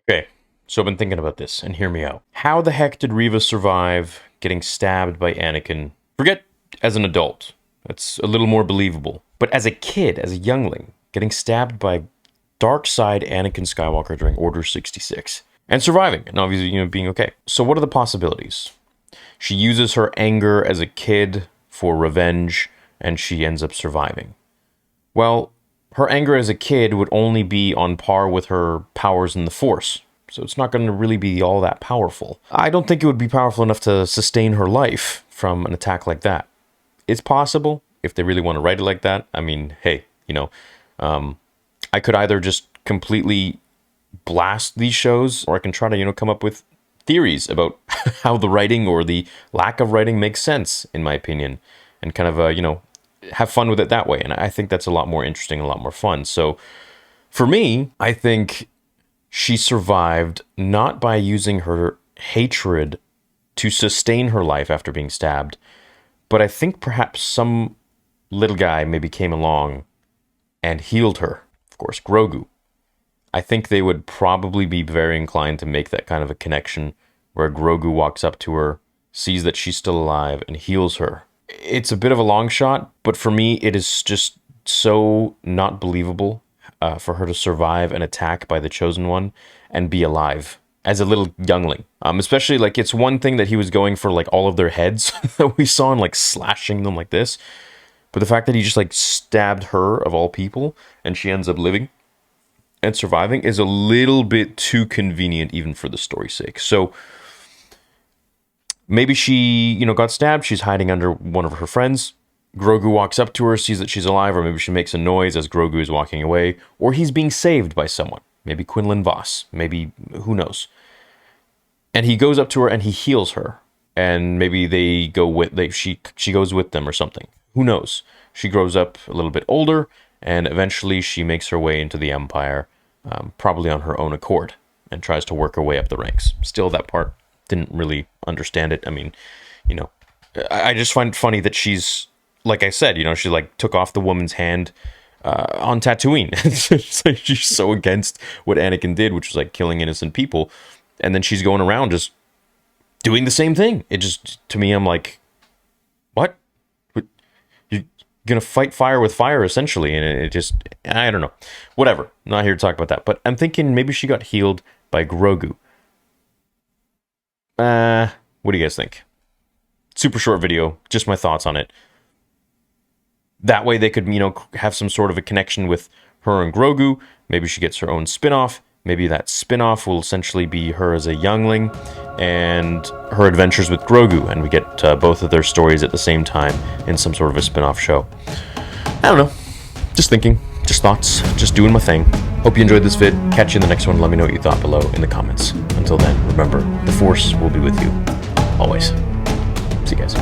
Okay, so I've been thinking about this, and hear me out. How the heck did Reva survive getting stabbed by Anakin? Forget as an adult. That's a little more believable. But as a kid, as a youngling, getting stabbed by dark side Anakin Skywalker during Order 66. And surviving, and obviously, being okay. So what are the possibilities? She uses her anger as a kid for revenge, and she ends up surviving. Well, her anger as a kid would only be on par with her powers in the Force, so it's not going to really be all that powerful. I don't think it would be powerful enough to sustain her life from an attack like that. It's possible, if they really want to write it like that. I mean, hey, I could either just completely blast these shows, or I can try to, come up with theories about how the writing or the lack of writing makes sense, in my opinion, and kind of, have fun with it that way. And I think that's a lot more interesting, a lot more fun. So for me, I think she survived not by using her hatred to sustain her life after being stabbed, but I think perhaps some little guy maybe came along and healed her. Of course, Grogu. I think they would probably be very inclined to make that kind of a connection where Grogu walks up to her, sees that she's still alive, and heals her. It's a bit of a long shot, but for me, it is just so not believable for her to survive an attack by the Chosen One and be alive as a little youngling. Especially, it's one thing that he was going for, all of their heads that we saw and, slashing them like this. But the fact that he just, stabbed her, of all people, and she ends up living and surviving is a little bit too convenient even for the story's sake. So maybe she, got stabbed. She's hiding under one of her friends. Grogu walks up to her, sees that she's alive, or maybe she makes a noise as Grogu is walking away, or he's being saved by someone. Maybe Quinlan Vos. Maybe, who knows? And he goes up to her and he heals her. And maybe they go with, she goes with them or something. Who knows? She grows up a little bit older, and eventually she makes her way into the Empire, probably on her own accord, and tries to work her way up the ranks. Still, that part, didn't really understand it. I mean, I just find it funny that she's, like I said, she took off the woman's hand on Tatooine. It's like she's so against what Anakin did, which was killing innocent people. And then she's going around just doing the same thing. It just, to me, I'm like, what? You're going to fight fire with fire, essentially. And it just, I don't know. Whatever. I'm not here to talk about that. But I'm thinking maybe she got healed by Grogu. What do you guys think? Super short video. Just my thoughts on it. That way they could, have some sort of a connection with her and Grogu. Maybe she gets her own spin-off. Maybe that spin-off will essentially be her as a youngling and her adventures with Grogu, and we get both of their stories at the same time in some sort of a spin-off show. I don't know. Just thinking. Just thoughts. Just doing my thing. Hope you enjoyed this vid. Catch you in the next one. Let me know what you thought below in the comments. Until then, remember, the Force will be with you. Always. See you guys.